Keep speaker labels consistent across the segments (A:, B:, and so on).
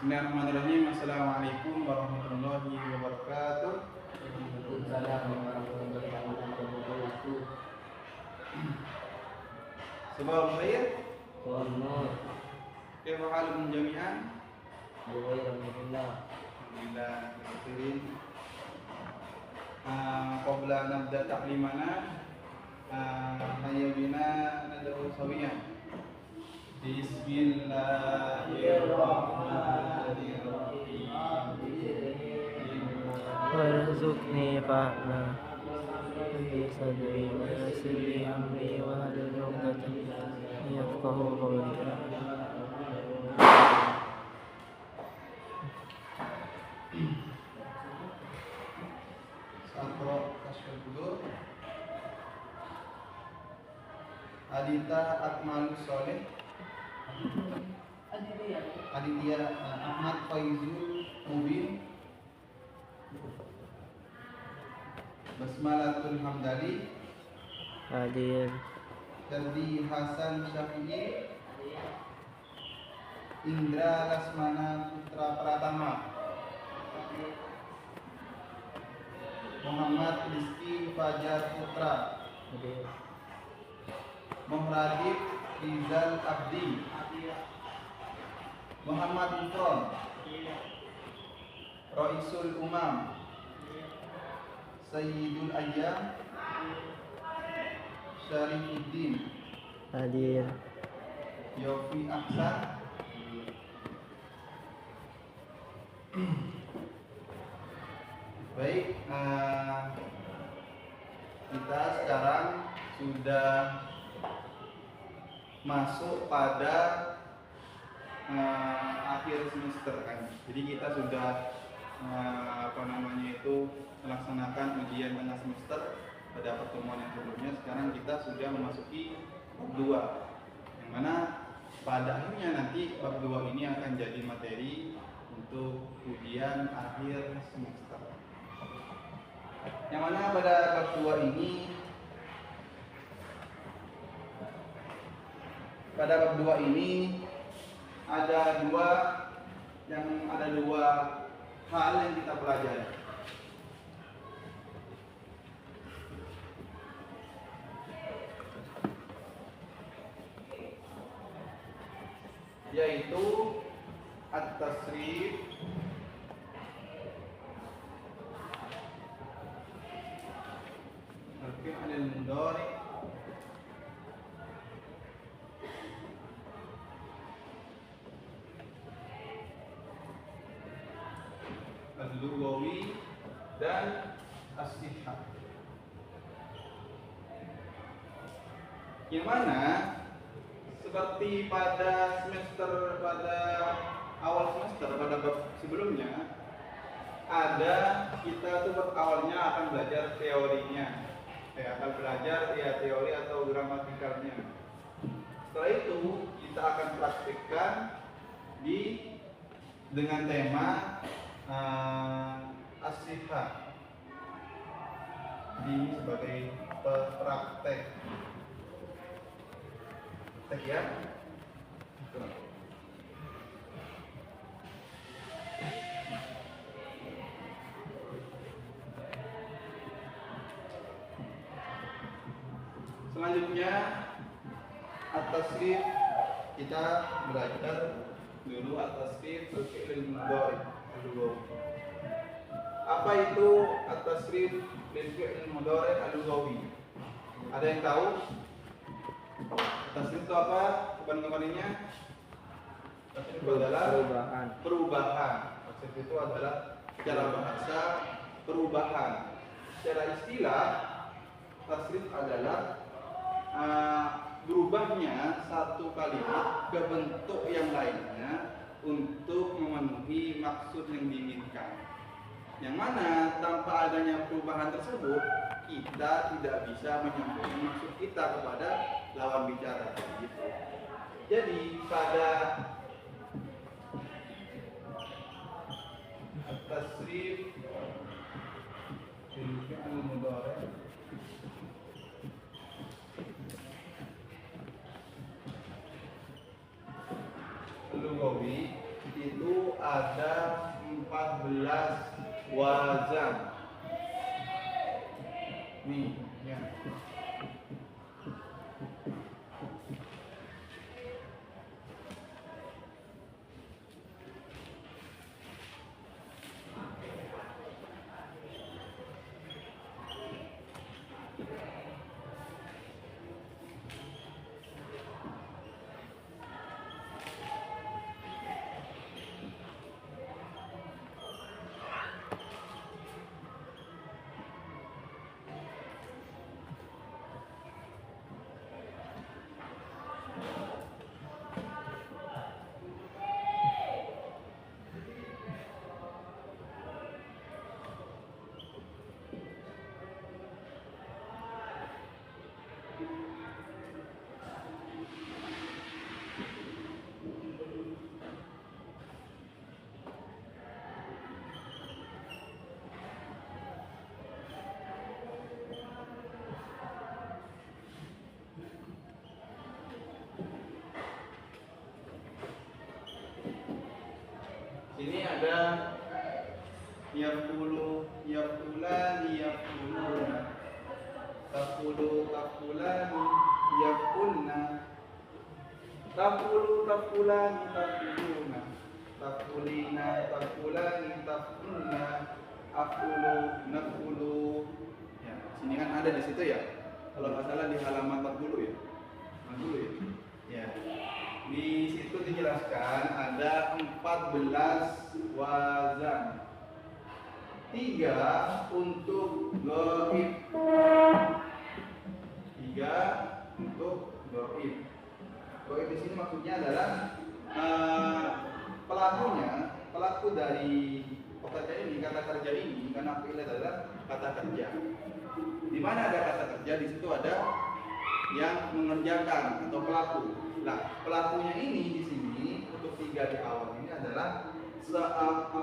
A: Bismillahirrahmanirrahim. Assalamualaikum warahmatullahi wabarakatuh.
B: Waalaikumsalam warahmatullahi wabarakatuh.
A: Sabahul khair.
B: Waalaikumsalam.
A: Kaifa halukum jami'an?
B: Alhamdulillah.
A: Alhamdulillah. Khairin. Qabla nabda ta'limana hayya bina nad'u sawiyan. Bismillahirrahmanirrahim.
B: Warzuqni fahma fi sadri wa yassir li amri wa hlul 'uqdatam yafqahu qawli.
A: Santro Kasful Budur. Adita Akmalus Soleh. Aditya Ahmad Faizul Mubin. Basmalatul Hamdali.
B: Hadir.
A: Ferdi Hasan Syafi'i. Indra Lasmana Putra Pratama. Muhammad Rizki Fajar Putra.
B: Hadir.
A: Muhradib Rizal Abdi. Muhammad Mufron. Raisul Umam. Sayyidul Ayyam. Syarifuddin.
B: Hadir.
A: Yofi Ahsan. Baik, kita sekarang sudah masuk pada akhir semester kan. Jadi kita sudah melaksanakan ujian tengah semester pada pertemuan yang sebelumnya. Sekarang kita sudah memasuki bab 2, yang mana pada akhirnya nanti bab 2 ini akan jadi materi untuk ujian akhir semester. Yang mana pada bab 2 ini, ada dua hal yang kita pelajari. Yaitu at-tasrif al-fi'l al-mudhari al-lughawi dan as-sihah. Yang mana seperti pada awal semester pada bab sebelumnya, kita tuh bab awalnya akan belajar teorinya, akan belajar teori atau gramatikalnya. Setelah itu kita akan praktikkan dengan tema as-sihah ini sebagai praktek. Ya. Selanjutnya at-tasrif, kita belajar dulu at-tasrif al-fi'l al-mudhari. Apa itu at-tasrif al-fi'l al-mudhari al-lughawi? Ada yang tahu? Tasrif itu apa? Kebalikannya? Tasrif itu adalah perubahan. Tasrif itu adalah secara bahasa perubahan. Secara istilah, tasrif adalah berubahnya satu kalimat ke bentuk yang lainnya untuk memenuhi maksud yang diinginkan. Yang mana tanpa adanya perubahan tersebut, kita tidak bisa menyampaikan maksud kita kepada lawan bicara. Gitu. Jadi pada tasrif fi'il mudhari lughawi itu ada 14 wazan. Nih, ya. Sini ada yaqulu, yaqulani, yaquluna, taqulu, taqulani, yaqulna, taqulu, taqulani, taquluna, taqulina, taqulani, taqulna, aqulu, naqulu. Ya, sini kan ada di situ ya. Kalau nggak salah di halaman 40 ya. 40 ya. Ya. Di situ dijelaskan ada 14 wazan. 3 untuk ghaib. 3 untuk ghaib. Ghaib di sini maksudnya adalah pelaku dari kata kerja ini karena fi'il adalah kata kerja. Di mana ada kata kerja, di situ ada yang mengerjakan atau pelaku. Nah, pelakunya ini di sini untuk 3 di awal ini adalah seorang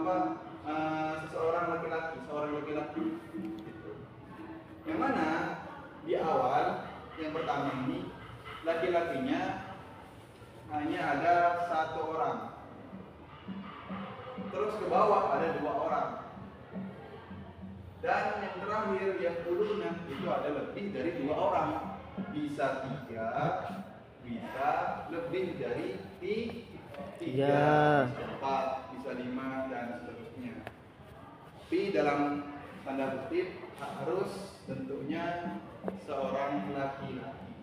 A: laki-laki. Gitu. Yang mana di awal yang pertama ini laki-lakinya hanya ada 1 orang. Terus ke bawah ada 2 orang. Dan yang terakhir yang kuluna itu ada lebih dari 2 orang. Bisa 3, bisa lebih dari 3, bisa 4, bisa 5 dan seterusnya. Tapi dalam tanda kutip harus tentunya seorang laki-laki.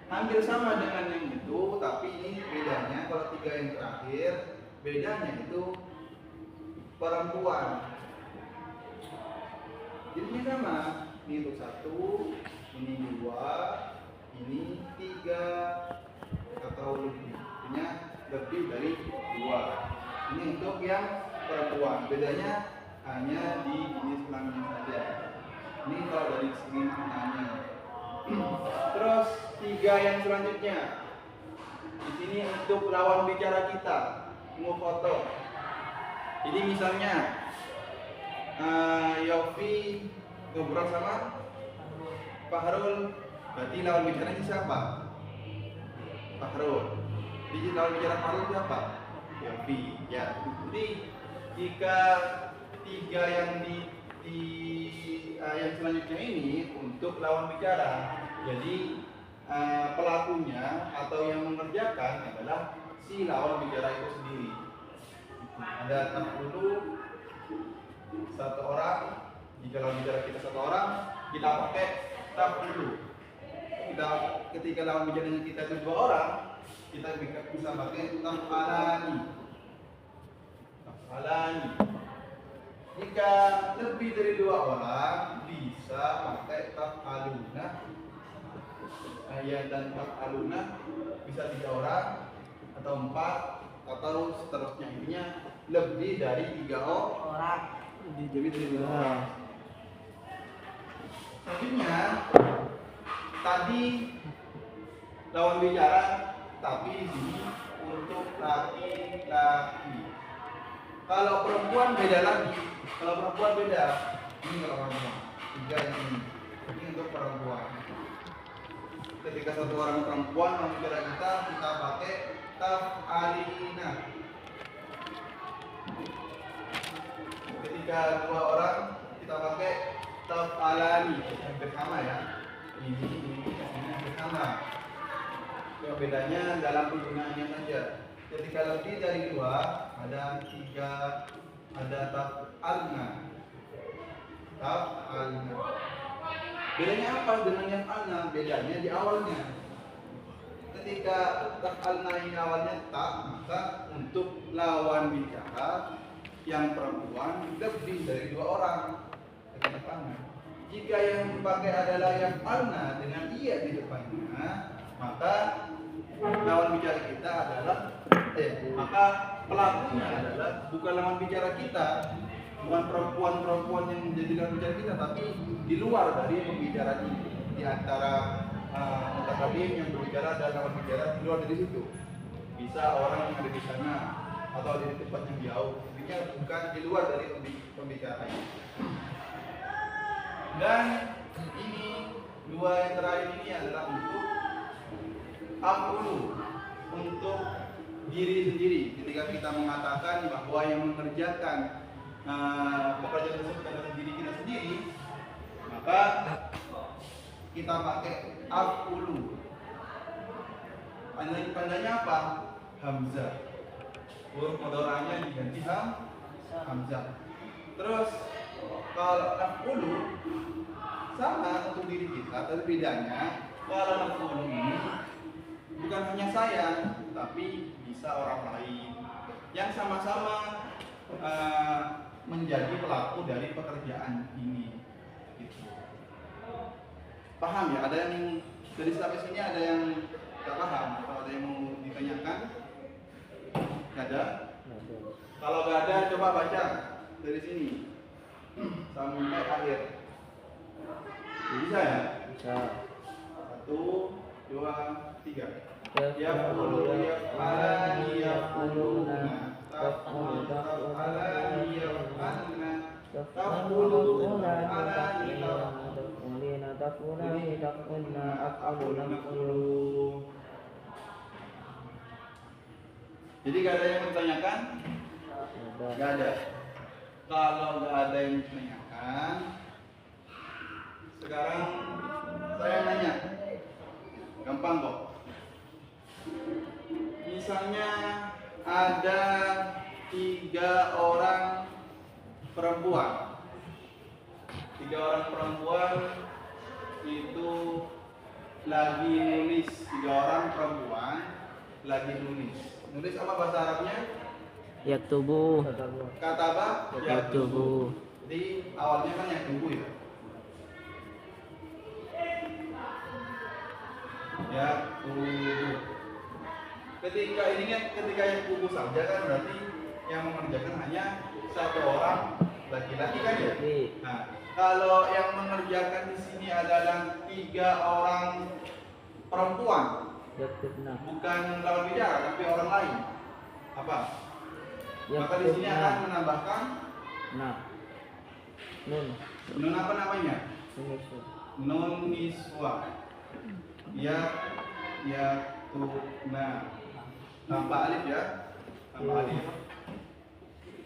A: Hampir sama dengan yang itu, tapi ini bedanya kalau 3 yang terakhir bedanya itu perempuan. Jadinya sama. Ini untuk 1, ini 2, ini 3 atau lebih. Artinya lebih dari 2. Ini untuk yang perempuan. Bedanya hanya di jenis kelaminnya saja. Ini kalau dari segi maknanya. Terus 3 yang selanjutnya. Di sini untuk lawan bicara kita, mau foto. Jadi misalnya Yofi ngobrol sama Pak Harul, berarti lawan bicaranya siapa? Pak Harul. Jadi lawan bicara Pak Harul siapa? Yofi. Ya. Jadi jika 3 yang yang selanjutnya ini untuk lawan bicara, jadi pelakunya atau yang mengerjakan adalah si lawan bicara itu sendiri. Ada dulu 1 orang. Jika lawan bicara kita 1 orang, kita pakai dulu. Ketika lawan bicaranya kita itu 2 orang, kita bisa pakai taf'alani. Jika lebih dari 2 orang, bisa pakai taf'aluna. Dan taf'aluna bisa 3 orang atau 4 atau seterusnya. Intinya lebih dari 3 orang. Lebih dari 2 orang. Selanjutnya tadi lawan bicara, tapi di sini untuk laki-laki. Kalau perempuan beda lagi. Kalau perempuan beda. Ini kalau perempuan. 3 yang ini. Ini untuk perempuan. Ketika 1 orang perempuan lawan bicara kita pakai taf'alina. ketika dua orang kita pakai taf'alani bersama ya. Ini bersama. Yang bedanya dalam penggunaannya saja. Ketika lebih dari dua, ada tiga, ada taf'alna. Taf'alna. Bedanya apa dengan yang alna? Bedanya di awalnya. Ketika taf'alna ini awalnya tak, maka untuk lawan bicara yang perempuan lebih dari dua orang. Jika yang dipakai adalah yang alna dengan iya di depannya, maka lawan bicara kita adalah maka pelakunya adalah bukan lawan bicara kita, bukan perempuan-perempuan yang menjadi lawan bicara kita, tapi di luar dari pembicaraan ini, di antara mutakallim yang berbicara dan lawan bicara di luar dari situ. Bisa orang yang ada di sana atau di tempat yang jauh, intinya bukan di luar dari pembicaraan. Dan ini dua yang terakhir ini adalah untuk af'ulu, untuk diri sendiri. Ketika kita mengatakan bahwa yang mengerjakan pekerjaan tersebut adalah diri kita sendiri, maka kita pakai af'ulu. Tandanya apa? Hamzah. Huruf mudhari'nya diganti hamzah. Terus kalau af'ulu sama untuk diri kita, tapi bedanya kalau af'ulu ini bukan hanya saya, tapi bisa orang lain yang sama-sama menjadi pelaku dari pekerjaan ini. Gitu. Paham ya? Ada yang dari sampai sini ada yang tidak paham atau ada yang mau ditanyakan? Gak ada? Kalau gak ada, coba baca dari sini sampai akhir. Bisa ya?
B: Bisa.
A: 1, 2, 3. Yaqulu yaf'alani yaquluna taf'alu taf'alani yaf'alna taf'ulu taf'alani taf'uluna af'alu naf'ulu. Jadi gak ada yang menanyakan? Gak ada. Kalau gak ada yang menanyakan, sekarang saya nanya. Gampang kok. Misalnya ada 3 orang perempuan. 3 orang perempuan itu lagi nulis. 3 orang perempuan lagi nulis. Nulis apa bahasa Arabnya?
B: Yaktubu.
A: Kataba
B: Yaktubu.
A: Jadi awalnya kan yaktubu ya. Yaktubu. Ketika ini kan ketika yang kubu saja kan berarti yang mengerjakan hanya 1 orang laki-laki kan ya. Nah, kalau yang mengerjakan di sini adalah 3 orang perempuan, bukan lawan bicara tapi orang lain, apa? Maka di sini akan menambahkan nun apa namanya? Nun niswa. Ya tuna. Tanpa alif ya, tanpa alif.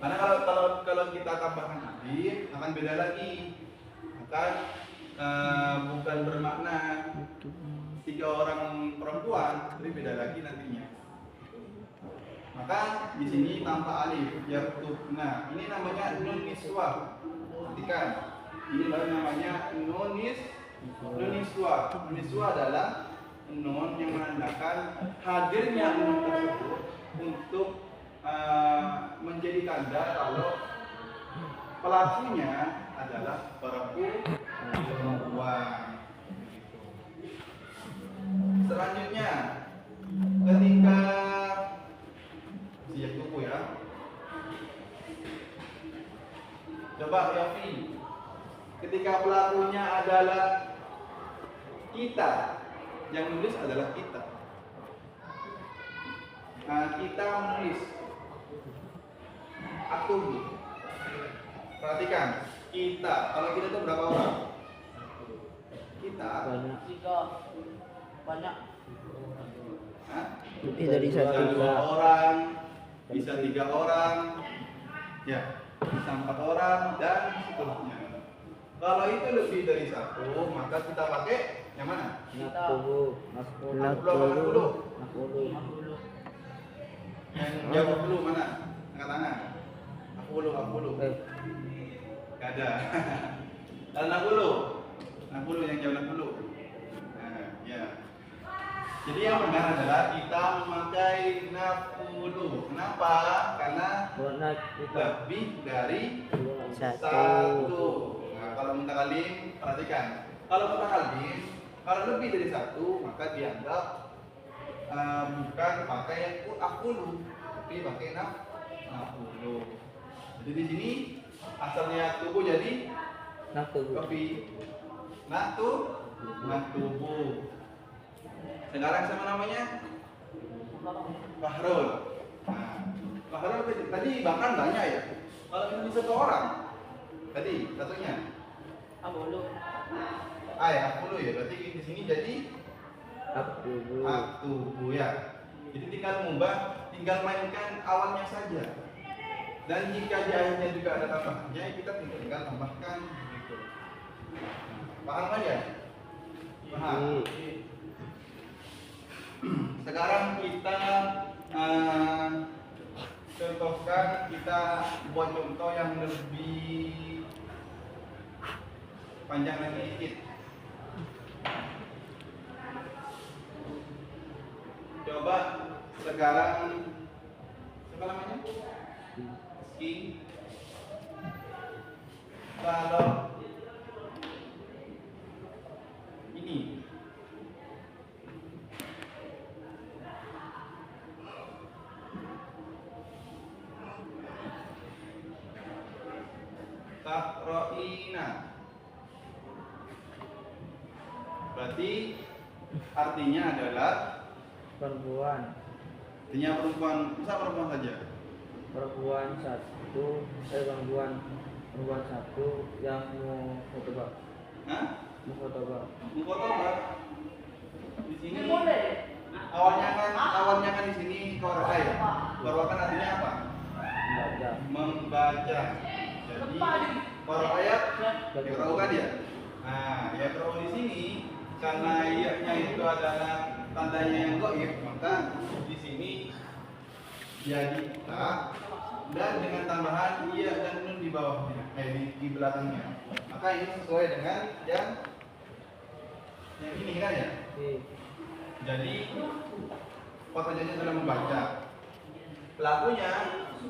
A: Karena kalau kita tambahkan alif akan beda lagi, akan bukan bermakna 3 orang perempuan, tapi beda lagi nantinya. Maka di sini tanpa alif, yaktubna. Ini namanya nun niswa. Perhatikan, ini baru namanya nun niswa. Nun niswa adalah nun yang menandakan hadirnya nun tersebut untuk menjadi tanda kalau pelakunya adalah perempuan. Selanjutnya, ketika siap buku ya. Coba Yofi, ketika pelakunya adalah kita, yang nulis adalah kita. Nah, kita menulis. Aku. Perhatikan, kita. Kalau kita itu berapa orang? Kita.
C: Banyak.
A: Hah?
B: Lebih dari 1.
A: Bisa 2 orang, bisa 3 orang. Ya. bisa 4 orang dan seterusnya. Kalau itu lebih dari 1, maka kita pakai yang mana?
C: Nakulu.
A: Yang jawab dulu mana? Angkat tangan. Aku dulu. Gak ada. Dan aku dulu yang jawab dulu. Nah, ya. Jadi yang benar adalah kita memakai nafulu. Kenapa? Karena lebih dari 1. Nah, kalau mutakalim, perhatikan. Kalau mutakalim, kalau lebih dari 1, maka dianggap bukan pakai yang akulu, tapi pakai nafulu. Jadi di sini asalnya tubuh jadi kopi. Natubu. Sekarang sama namanya Fahrul. Nah, Fahrul tadi bahkan banyak ya. Kalau ini satu orang, tadi satunya. Akulu ya. Berarti di sini jadi Aktubu ya. Jadi tinggal mainkan awalnya saja. Dan jika di akhirnya juga ada tambahannya, kita tinggal tambahkan begitu. Paham kan ya? Paham. Sekarang kita contohkan, kita buat contoh yang lebih panjang lagi sedikit. Coba sekarang siapa namanya? Ski. Kalau ini takroina, berarti artinya adalah
C: perempuan.
A: Artinya perempuan, bisa perempuan saja.
C: Perempuan satu yang mau khotbah. Mau khotbah.
A: Di sini awalnya kan di sini qiraah ya. Qiraah kan artinya apa? Membaca. Jadi qiraah ayat qiraah kan ya. Nah, ya qiraah di sini karena iyanya itu adalah tandanya yang gaib, maka di sini jadi ta dan dengan tambahan iya dan nun di bawahnya, di belakangnya. Maka ini sesuai dengan yang ini kan ya. Jadi pekerjaannya adalah membaca. Pelakunya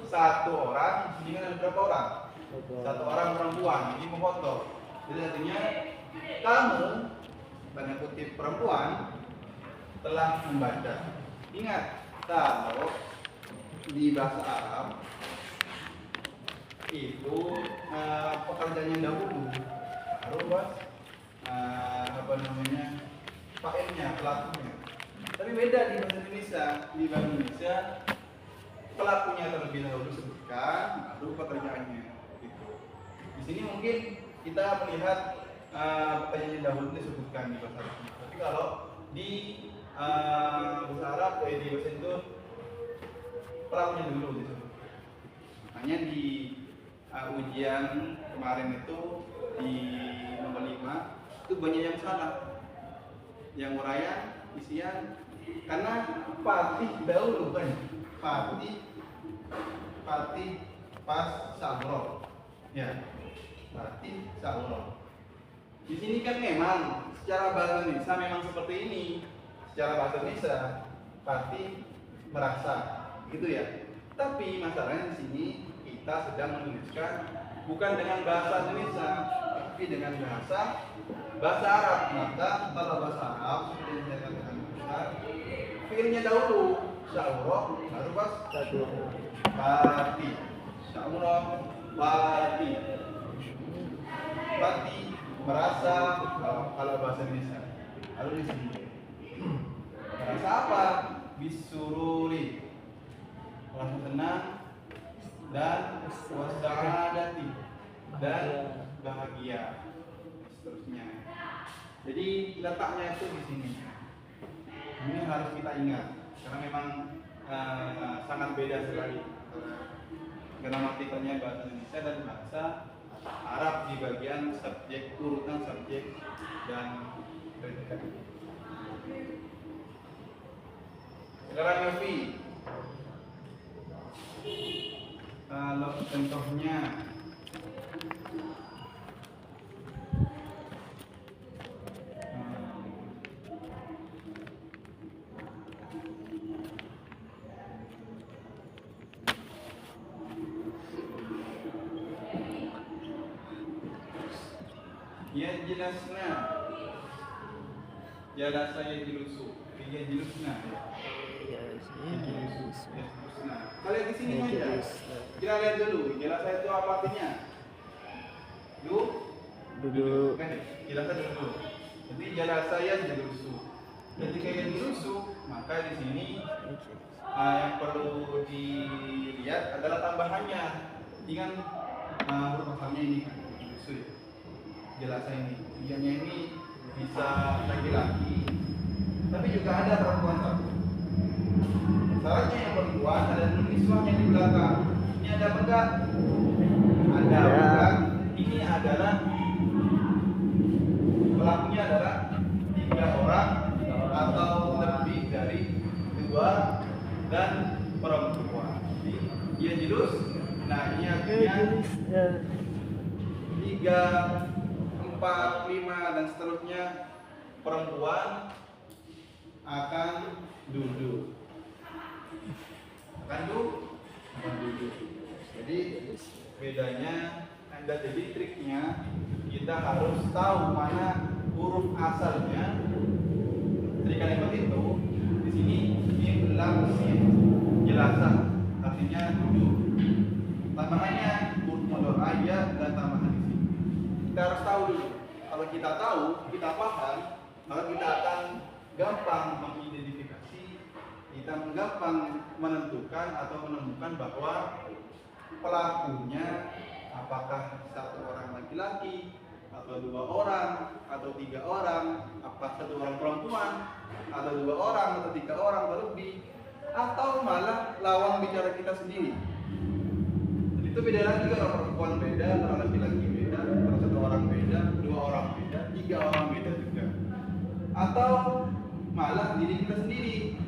A: satu orang, di sini ada berapa orang? Satu orang perempuan, ini memfoto. Jadi artinya kamu, tanda kutip perempuan, telah membaca. Ingat, kalau di bahasa Arab itu pekerjaan yang dahulu harus fa'ilnya, pelakunya. Tapi beda di bahasa Indonesia. Di bahasa Indonesia pelakunya terlebih dahulu disebutkan, baru pekerjaannya. Gitu. Di sini mungkin kita melihat pekerjaan yang dahulu disebutkan di bahasa Arab. Tapi kalau di bahasa Arab, di bahasa itu pelakunya dulu disebut. Makanya di ujian kemarin itu di nomor 5 itu banyak yang salah. Yang uraian, isian, karena Fatih dahulu kan. Fatih pas Sabro. Ya. Fatih Sabro. Di sini kan memang secara bahasa Indonesia memang seperti ini. Secara bahasa Indonesia Fatih merasa gitu ya. Tapi masalahnya di sini kita sedang menuliskan bukan dengan bahasa Indonesia, tapi dengan bahasa Arab. Maka kalau bahasa Arab seperti yang saya katakan fiilnya dahulu sya'ura, baru pas Fati. Sya'ura, Fati. Fati merasa kalau bahasa Indonesia. Lalu di sini merasa apa? Bisururi, merasa senang dan wasa'adati dan bahagia, seterusnya. Jadi letaknya itu di sini. Ini harus kita ingat karena memang sangat beda sekali antara gramatikanya bahasa Indonesia dan bahasa Arab di bagian subjek, urutan subjek dan predikat. Sekarang Yofi, kalau contohnya ya jelasnya jala saya jelusu ya jelusna
B: Ya,
A: jelusna kalian di sini saja kita lihat dulu jala saya itu apa artinya
B: duduk.
A: kan jelaskan dulu jadi jala saya jelusu ketika yang jelusu maka di sini yang perlu dilihat adalah tambahannya dengan huruf asalnya ini kan jelusu ya jelasnya ini ianya ini bisa laki-laki tapi juga ada perempuan satu syaratnya yang perempuan ada niswahnya di belakang ini ada apa enggak? Ada bukan? Ini adalah pelakunya adalah 3 orang atau lebih dari 2 dan perempuan jadi ia jelus nah ini artinya 3 4, 5 dan seterusnya perempuan akan duduk. Akan duduk. Jadi bedanya jadi triknya kita harus tahu mana huruf asalnya dari kalimat itu. Di sini mim lam sin jelasan artinya duduk. Tambahannya huruf mudhari ayat dan tambahan di sini. Kita harus tahu dulu. Kalau kita tahu, kita paham, maka kita akan gampang mengidentifikasi, kita gampang menentukan atau menemukan bahwa pelakunya apakah 1 orang laki-laki, atau 2 orang, atau 3 orang, apakah 1 orang perempuan, atau 2 orang, atau 3 orang atau lebih, atau malah lawan bicara kita sendiri. Jadi itu beda lagi kalau perempuan beda, kalau laki-laki beda, kalau 1 orang beda, 2 orang beda, 3 orang beda juga. Atau malah diri kita sendiri.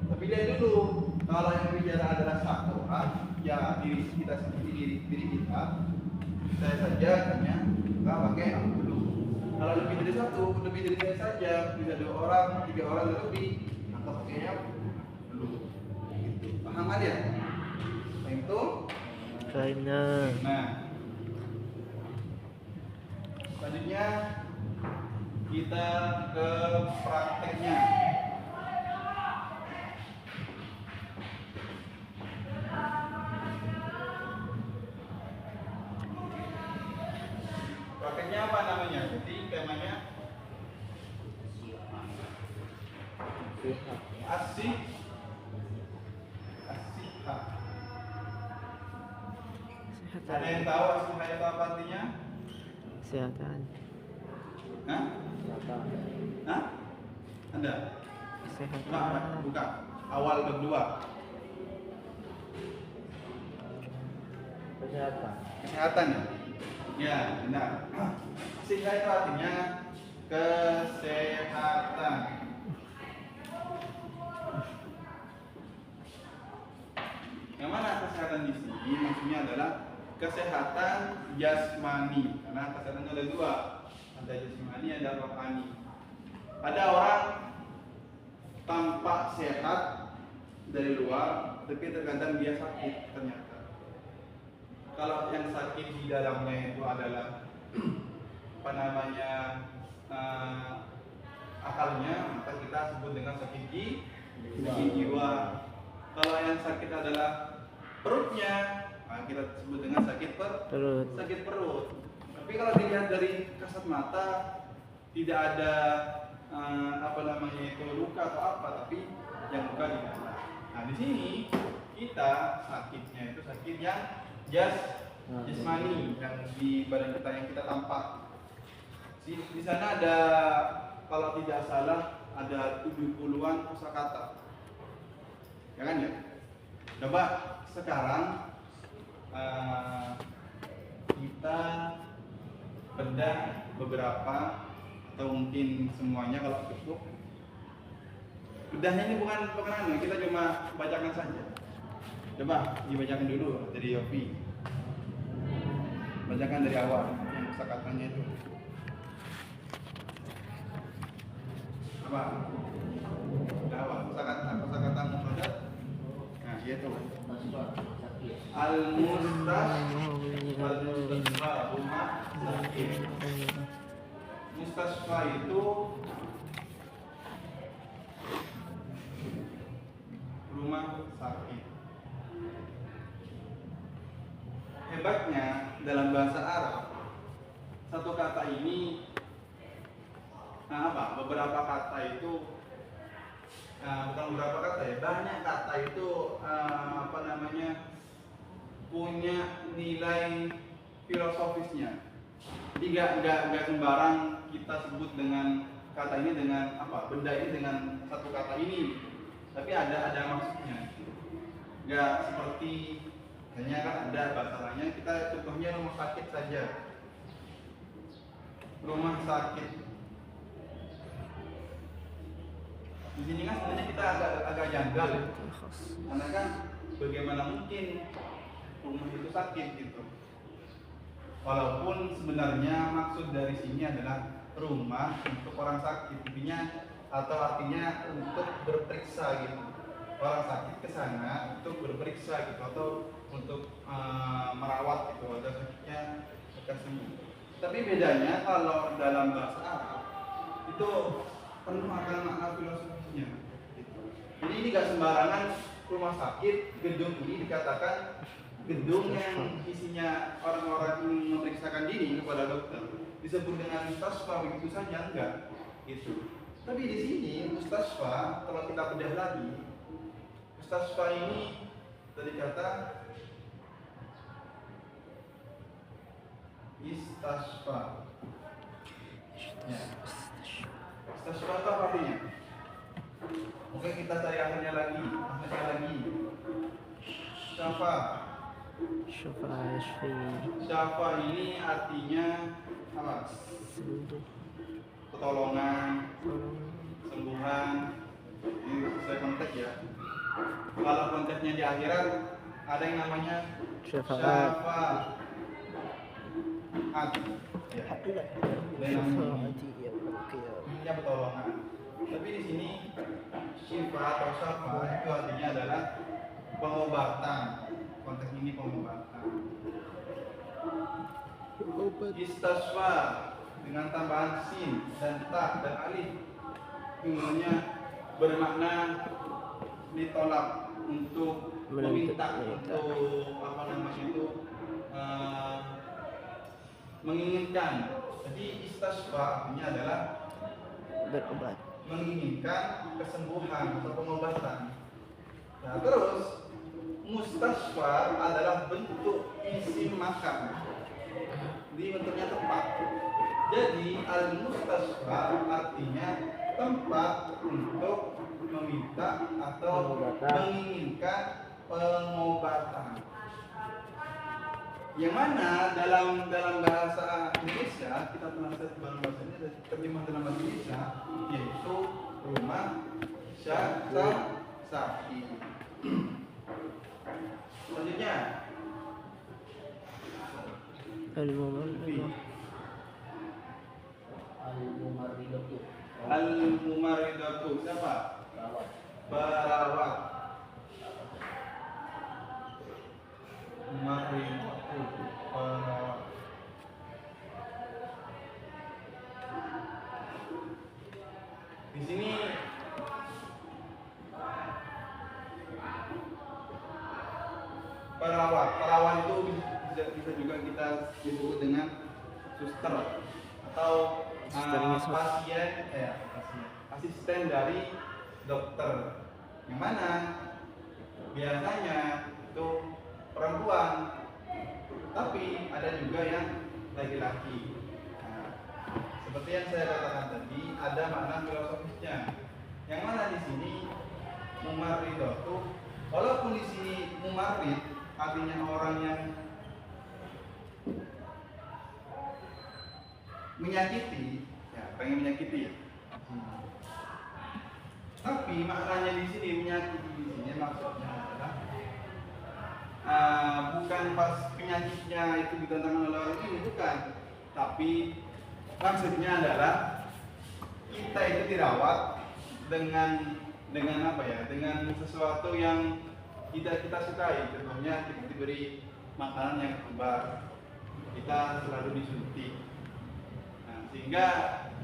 A: Tapi lihat dulu, kalau yang bicara adalah 1 orang, ya diri kita sendiri, diri kita, saya saja hanya nggak pakai aku dulu. Kalau lebih dari 1, lebih dari saya saja, bisa 2 orang, 3 orang dan lebih, maka pakainya dulu. Gitu. Paham kan ya? Nah itu. Nah, selanjutnya kita ke prakteknya. Prakteknya apa namanya? Jadi temanya asih. Ada yang tahu asih itu apa artinya?
B: Kesehatan.
A: Hah? Hah? Anda?
B: Kesehatan.
A: Nah, bukan. Awal berdua. Kesehatan ya? Ya, benar. Sehingga itu artinya kesehatan. Yang mana kesehatan di sini? Maksudnya adalah kesehatan jasmani. Karena kesehatan ada 2. Ada jasmani, ada rohani. Ada orang tampak sehat dari luar, tapi terkadang dia sakit ternyata. Kalau yang sakit di dalamnya itu adalah apa namanya akalnya, maka kita sebut dengan sakit jiwa. Kalau yang sakit adalah perutnya, nah kita sebut dengan sakit perut. Tapi kalau dilihat dari kasat mata tidak ada apa namanya itu luka atau apa, tapi yang luka di mana. Nah di sini kita sakitnya itu sakit yang jasmani yang di badan kita yang kita tampak. Di sana ada kalau tidak salah ada 70-an kosakata. Ya kan ya? Coba sekarang kita bedah beberapa atau mungkin semuanya kalau cukup. Bedahnya ini bukan pengenalan, kita cuma bacakan saja. Coba dibacakan dulu dari Yofi. Bacakan dari awal yang kosakatanya itu. Apa? Dari awal kosakata mufradat. Nah, itu. Al-mustasfa rumah sakit. Mustasfa itu rumah sakit. Hebatnya dalam bahasa Arab satu kata ini beberapa kata itu bukan beberapa kata ya, banyak kata itu punya nilai filosofisnya. Jadi nggak sembarang kita sebut dengan kata ini dengan benda ini dengan satu kata ini, tapi ada maksudnya. Nggak seperti hanya kan ada bahasa lainnya, kita contohnya rumah sakit saja. Rumah sakit. Di sini kan sebenarnya kita agak janggal ya. Karena kan bagaimana mungkin rumah itu sakit gitu. Walaupun sebenarnya maksud dari sini adalah rumah untuk orang sakit, artinya untuk berperiksa gitu. Orang sakit ke sana untuk berperiksa gitu atau untuk merawat gitu agar sakitnya lekas sembuh. Tapi bedanya kalau dalam bahasa Arab itu penuh akan makna filosofisnya. Gitu. Jadi ini gak sembarangan rumah sakit, gedung ini dikatakan gedung yang isinya orang-orang yang memeriksakan diri kepada dokter disebut dengan mustasfa begitu saja, enggak gitu. Tapi di sini mustasfa kalau kita bedah lagi, mustasfa ini dari kata istasfa. Ya. Istasfa itu apa artinya? Oke, kita cari akhirnya lagi. Syafa. Syafa ini artinya apa? Pertolongan, sembuhan. Ini sesuai konteks ya. Kalau konteksnya di akhirat ada yang namanya syafaat. Ya. Ini pertolongan. Tapi di sini syifa atau syafa itu artinya adalah pengobatan. Konteks ini pengobatan. Istasfa dengan tambahan sin dan ta dan alif semuanya bermakna ditolak, untuk meminta, untuk menginginkan. Jadi istasfa artinya adalah
B: berobat,
A: menginginkan kesembuhan atau pengobatan. Nah, terus mustasfa adalah bentuk isim makan. Jadi bentuknya tempat. Jadi al-mustasfa artinya tempat untuk meminta atau menginginkan pengobatan. Yang mana dalam bahasa Indonesia kita translate dalam bahasa Indonesia, terjemah dalam bahasa Indonesia yaitu rumah sakit. Selanjutnya Al-Mumaridatu siapa? Perawat. Mumaridatu perawat. Di sini perawat itu bisa juga kita disebut dengan suster atau asisten dari dokter, yang mana biasanya itu perempuan, tapi ada juga yang laki-laki. Nah, seperti yang saya katakan tadi, ada makna filosofisnya, yang mana di sini mumaridatu Walaupun di sini mumarid artinya orang yang menyakiti, ya pengen menyakiti ya. Tapi maknanya di sini menyakiti di sini maksudnya adalah bukan pas penyakitnya itu ditantang oleh orang ini, bukan. Tapi maksudnya adalah kita itu dirawat dengan apa ya? Dengan sesuatu yang tidak kita sukai. Contohnya kita diberi makanan yang kembar, kita selalu disuntik. Nah, sehingga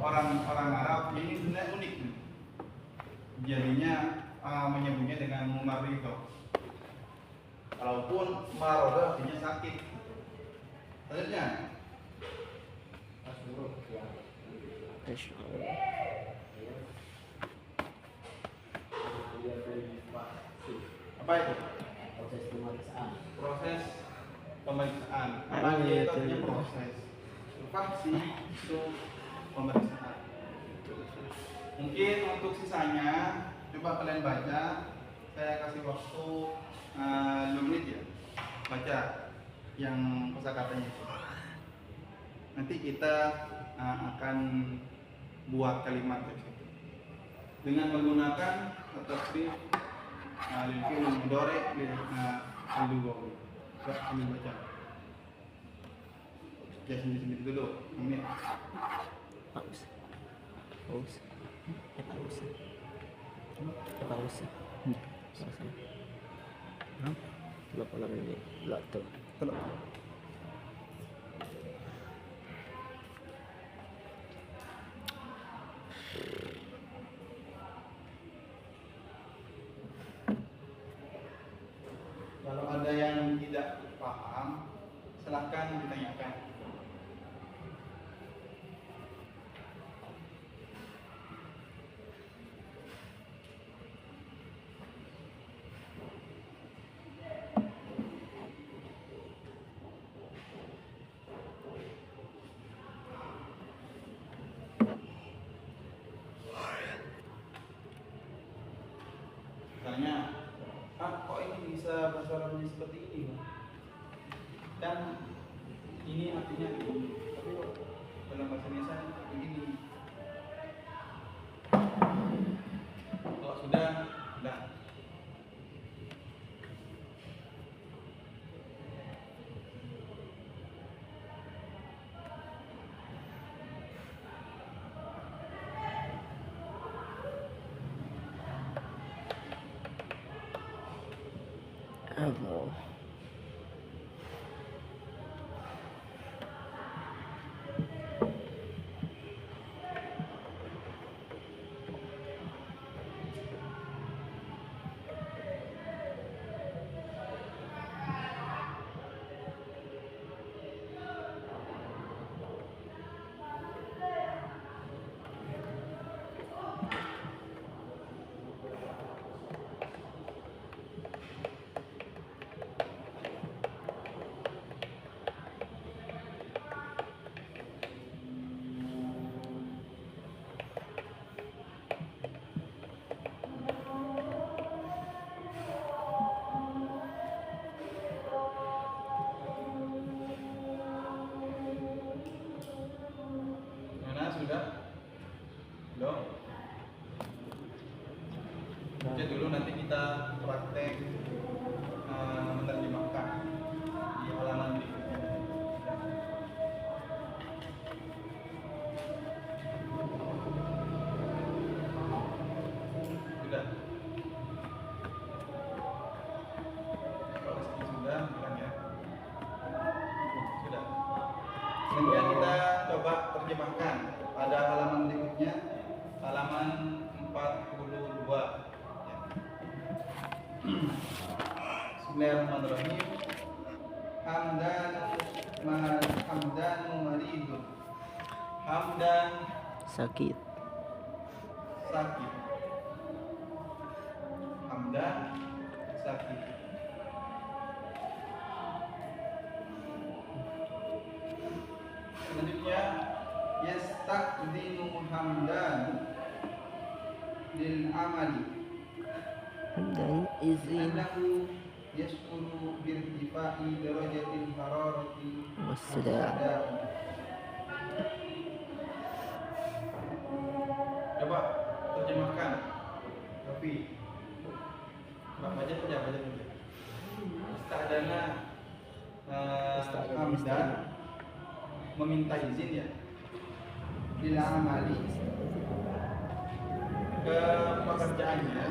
A: orang Arab ini sebenarnya unik. Jadinya menyebutnya dengan mumarito. Walaupun maroda artinya sakit. Selanjutnya apa itu? Proses pemeriksaan. Apa itu artinya proses? Vaksin itu pemeriksaan. Mungkin untuk sisanya coba kalian baca. Saya kasih waktu 2 menit ya. Baca yang kosakatanya itu. Nanti kita akan buat kalimat itu dengan menggunakan tasrif lil fi'il mudhari lil lugawi. Kami baca. Ya sendiri dulu. Menit.
B: Paus. Paus. Paus. Paus. Berapa lama ini? Belakang.
A: Kalau ada yang tidak paham, silahkan ditanyakan. Misalnya, kok ini bisa bahasa Arabnya seperti ini, Bang? Dan ini artinya ini, tapi kok dalam bahasa Indonesia begini. Kalau sudah.
B: Allah. Sudah? Belum? Oke, dulu nanti kita praktek menerjemahkan di halaman berikutnya. Sudah? Kalau sudah, bilang ya. Sudah. Kemudian kita coba terjemahkan pada halaman berikutnya, halaman 42. Bismillahirrahmanirrahim. Hamdan maridun. Hamdan Sakit.
A: sakit. Hamdan sakit. Selanjutnya yastaqdinu hamdan lil amali.
B: dan izin
A: annahu yashkuru birtifa'i darajatil hararati
B: wassalam.
A: Coba terjemahkan. Tapi baca aja. Istadana Hamdan meminta izin ya bila amali ke pekerjaannya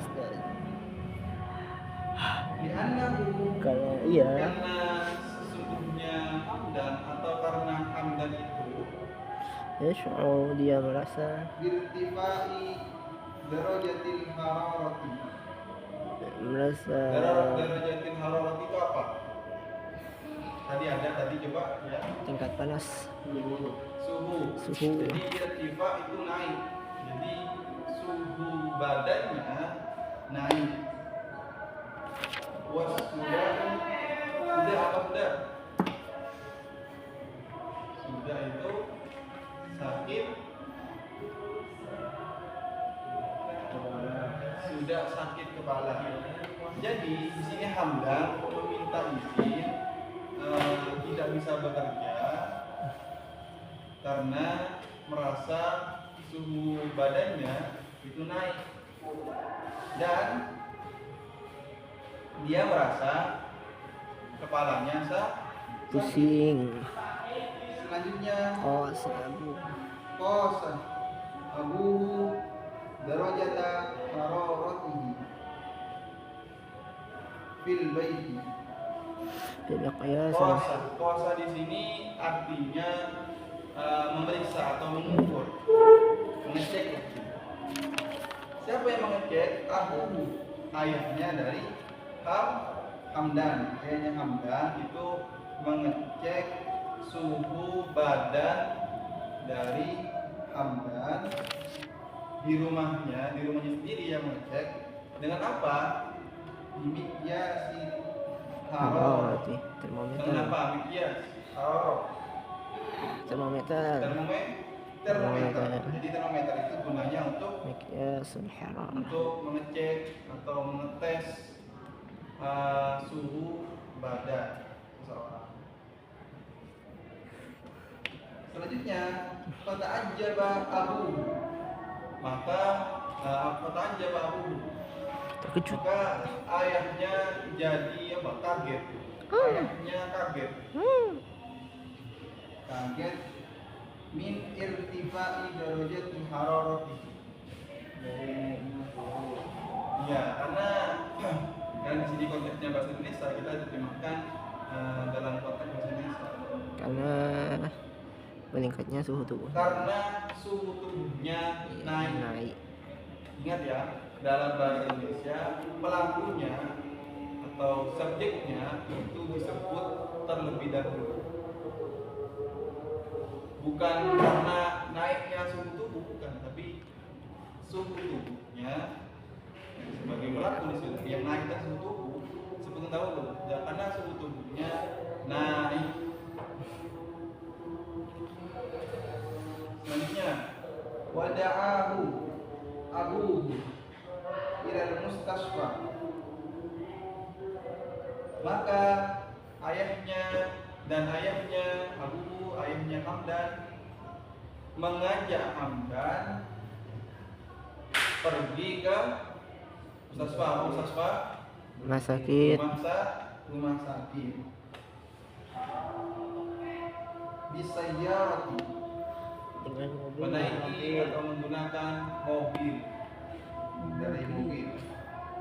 B: Kalau iya
A: karena sesungguhnya Hamdan atau karena Hamdan itu
B: yash'ur, dia merasa
A: birtifai darajatil hararati. Darajatil hararati itu apa? Tadi coba ya.
B: tingkat panas,
A: Suhu.
B: suhu.
A: Jadi irtifa itu naik. Jadi suhu badannya naik. Sudah apa sudah? Sudah itu sakit. Sudah sakit kepala. Jadi di sini Hamdan meminta izin tidak bisa bekerja karena merasa suhu badannya itu naik dan dia merasa kepalanya
B: pusing.
A: Selanjutnya kosa abu darajata hararatihi fil baiti. Kosa di sini artinya memeriksa atau mengukur, mengecek. Siapa yang mengecek? Abu, ayahnya dari Hamdan. Ayahnya Hamdan itu mengecek suhu badan dari Hamdan di rumahnya sendiri yang mengecek. Dengan apa? Mikyasi hararati.
B: Termometer.
A: Kenapa mikyas?
B: Termometer.
A: Jadi termometer itu gunanya untuk
B: Mikyasul hararah.
A: untuk mengecek atau mengetes suhu badan seseorang. Selanjutnya, fata'ajjaba Abu. Maka fata'ajjaba Abu.
B: Terkejut.
A: Maka ayahnya jadi kaget. Ayahnya kaget. Kaget min irtifa'i darajati hararati. Ya, karena dan di sini konteksnya bahasa Indonesia, kita terjemahkan dalam konteks bahasa Indonesia.
B: Karena meningkatnya suhu tubuh.
A: Karena suhu tubuhnya naik. Ingat ya, dalam bahasa Indonesia pelakunya atau subjeknya itu disebut terlebih dahulu. Bukan karena naiknya suhu tubuh, bukan, tapi suhu tubuhnya sebagai pelaku di situ yang naikkan suhu tubuh sebelum dahulu. Ya, karena suhu tubuhnya naik. Selanjutnya, wada'ahu abuhu ilal mustasfa. Maka ayahnya Hamdan mengajak Hamdan pergi ke mustasfa
B: Rumah sakit.
A: rumah sakit. Bisayyarati,
B: Dengan mobil.
A: menaiki atau menggunakan mobil. Dari mobil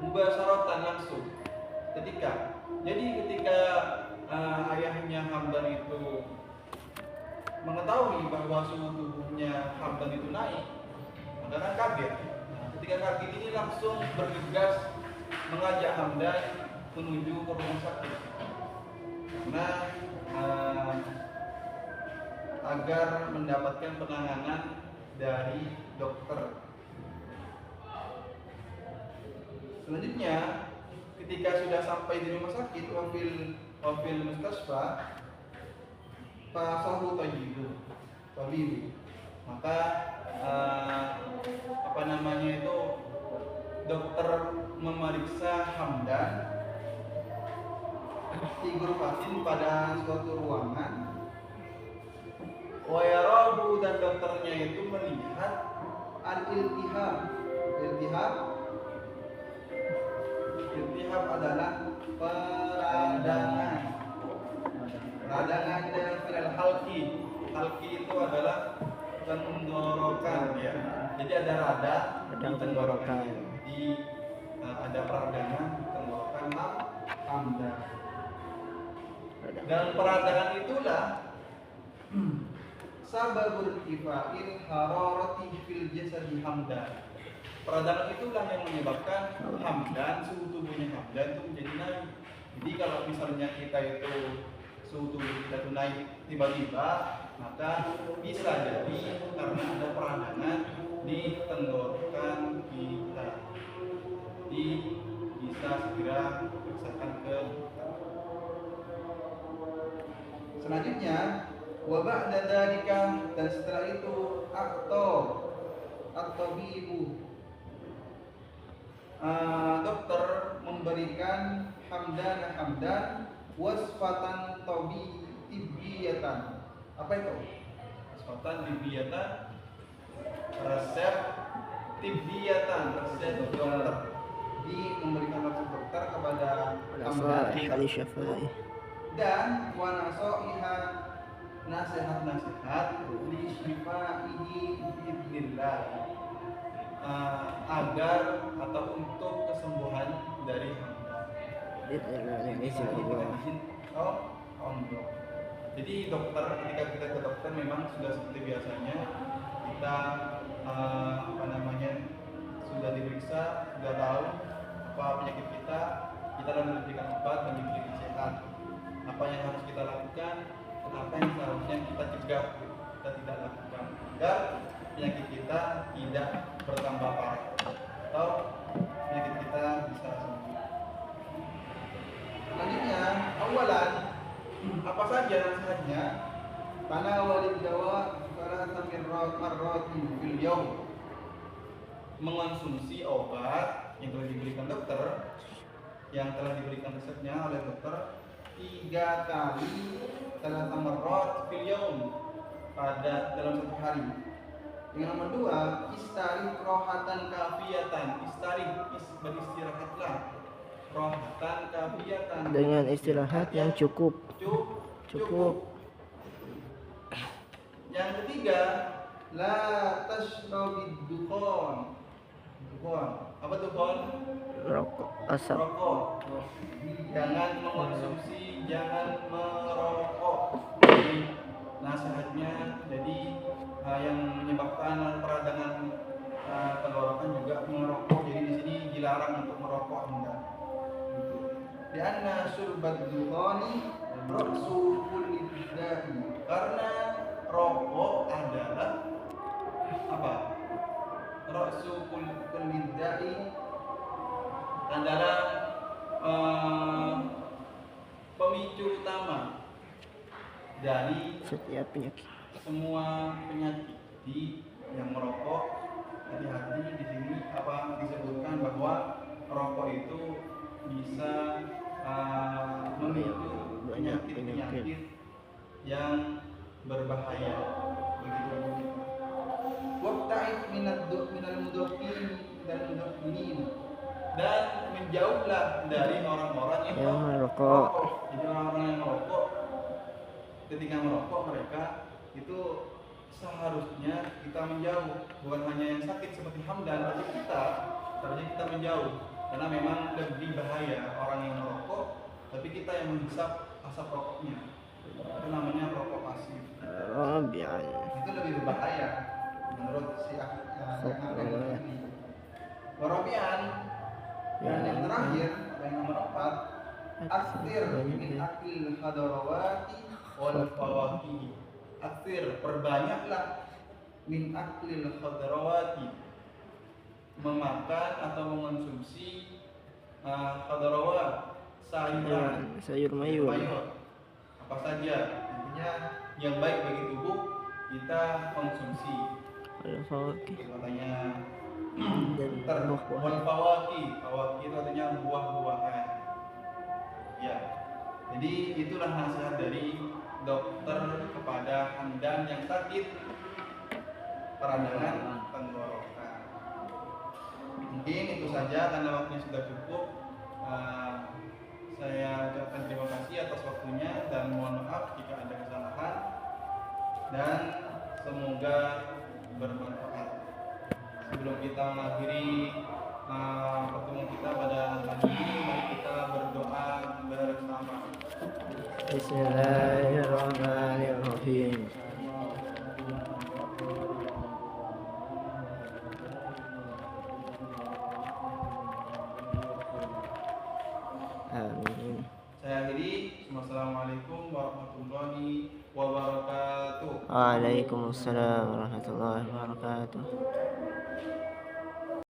A: mubasharatan langsung ketika ayahnya Hamdan itu mengetahui bahwa suhu tubuhnya Hamdan itu naik, maka kan kaget. Ketika kaget ini langsung bergegas mengajak Hamdan menuju ke rumah sakit karena agar mendapatkan penanganan dari dokter. Selanjutnya, ketika sudah sampai di rumah sakit, wafil mustasfa, fasahu tabibu. Maka dokter memeriksa hamdan fi ghurfatin pada suatu ruangan, wa yarahu, dan dokternya itu melihat al-iltihab. Iltihab adalah peradangan. Peradangan dan filal halki. Halki itu adalah tenggorokan ya. Jadi ada rada di tenggorokan. Jadi ada peradangan di tenggorokan hamdan. Dan peradangan itulah sababul irtifa'il hararati fil jasadi hamdan. Peradangan itulah yang menyebabkan hamdan, suhu tubuhnya hamdan itu menjadi naik. Jadi kalau misalnya kita itu suhu tubuh kita itu naik tiba-tiba, maka bisa jadi karena ada peradangan di tenggorokan kita. Jadi bisa segera periksakan ke dokter. Selanjutnya, wa ba'da dzalika, dan setelah itu at-tabibu, dokter memberikan hamdan wasfatan tibbiyatan. Apa itu? Wasfatan tibbiyatan, resep tibbiyatan, resep dokter. Di memberikan resep dokter kepada hamdan dan wa nasaiha, nasihat-nasihat li syifaihi biidznillah, agar atau untuk kesembuhan dari hamdan. Jadi dokter, ketika kita ke dokter memang sudah seperti biasanya kita sudah diperiksa, sudah tahu apa penyakit kita lalu diberikan obat dan diberi nasihat apa yang harus kita lakukan dan apa yang seharusnya kita cegah, kita tidak lakukan agar penyakit kita tidak bertambah parah atau penyakit kita bisa sembuh. Selanjutnya, awalan, apa saja nasihatnya? Tanawalid dawa salasa marratin fil yaum. Mengonsumsi obat yang telah diberikan dokter, yang telah diberikan resepnya oleh dokter 3 kali salasa marrat fil yaum, pada dalam satu hari. Yang nomor 2, istarih rohatan kafiyatan. Beristirahatlah rohatan kafiyatan,
B: dengan istirahat yang cukup.
A: Yang ketiga, la tashrabid dukhon. Apa dukhon?
B: Rokok, asap.
A: Rokok. Jangan mengonsumsi, jangan merokok. Jadi nasihatnya, jadi yang menyebabkan peradangan tenggorokan juga merokok. Jadi di sini dilarang untuk merokok Anda. Karena syurbat dukhani ra'su kulli da'i. Karena rokok adalah apa? Ra'su kulli da'i adalah pemicu utama dari
B: Setiap penyakit.
A: semua penyakit. Di yang merokok, hati-hati, di sini apa disebutkan bahwa rokok itu bisa memicu penyakit yang berbahaya. Begitu. Wabta'id minal mudafinin, dan menjauhlah dari orang-orang yang merokok. Jadi orang-orang yang merokok, ketika merokok mereka itu seharusnya kita menjauh, bukan hanya yang sakit seperti hamdan, tapi kita seharusnya kita menjauh, karena memang lebih bahaya orang yang merokok tapi kita yang menghisap asap rokoknya. Itu namanya rokok pasif. Itu lebih berbahaya menurut si ahli ini. Warabian, dan yang terakhir, yang nomor 4, aktir min akil hadarawati wal fawakih. Aktir, perbanyaklah min aklil khadarawati, memakan atau mengonsumsi khadarawat, sayuran,
B: sayur mayur.
A: Apa saja intinya yang baik bagi tubuh kita konsumsi.
B: Al-fawakih.
A: Katanya
B: dan
A: Dokter
B: buah-buahan.
A: wal fawaki. Fawaki itu artinya buah-buahan. Ya. Jadi itulah nasihat dari dokter kepada Hamdan yang sakit peradangan tenggorokan. Mungkin itu saja karena waktunya sudah cukup. Saya ucapkan terima kasih atas waktunya dan mohon maaf jika ada kesalahan, dan semoga bermanfaat. Sebelum kita mengakhiri pertemuan kita pada pagi ini, mari kita berdoa bersama.
B: Bismillahirrahmanirrahim. Amin.
A: Saya akhiri. Wassalamualaikum warahmatullahi wabarakatuh.
B: Waalaikumsalam warahmatullahi wabarakatuh.